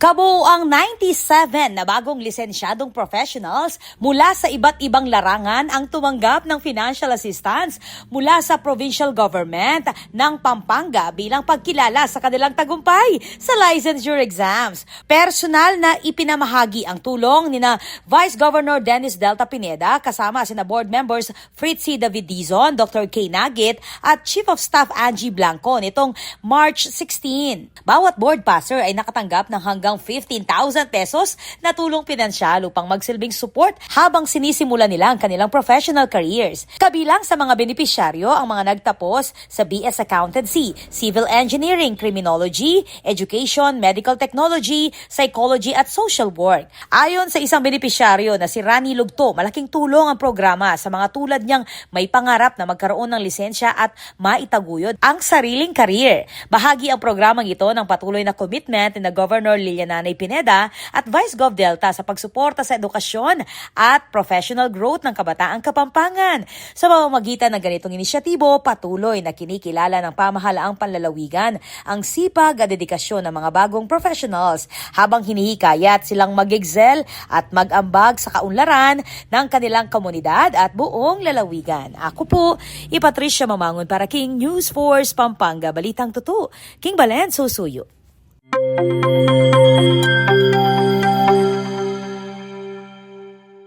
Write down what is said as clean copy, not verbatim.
Kabuuang 97 na bagong lisensyadong professionals mula sa iba't ibang larangan ang tumanggap ng financial assistance mula sa provincial government ng Pampanga bilang pagkilala sa kanilang tagumpay sa licensure exams. Personal na ipinamahagi ang tulong ni na Vice Governor Dennis Delta Pineda kasama sina board members Fritzy David Dizon, Dr. Kay Nagit at Chief of Staff Angie Blanco nitong March 16. Bawat board passer ay nakatanggap ng hanggang 15,000 pesos na tulong pinansyal upang magsilbing support habang sinisimula nila ang kanilang professional careers. Kabilang sa mga benepisyaryo ang mga nagtapos sa BS Accountancy, Civil Engineering, Criminology, Education, Medical Technology, Psychology at Social Work. Ayon sa isang benepisyaryo na si Rani Lugto, malaking tulong ang programa sa mga tulad niyang may pangarap na magkaroon ng lisensya at maitaguyod ang sariling career. Bahagi ang programang ito ng patuloy na commitment ni Governor Nanay Pineda at Vice Gov Delta sa pagsuporta sa edukasyon at professional growth ng kabataang Kapampangan. Sa pamamagitan ng ganitong inisyatibo, patuloy na kinikilala ng pamahalaang panlalawigan ang sipag at dedikasyon ng mga bagong professionals habang hinihikayat silang mag-excel at mag-ambag sa kaunlaran ng kanilang komunidad at buong lalawigan. Ako po, Patricia Mamangon para King News Force Pampanga. Balitang Totoo, King Balen Susuyo.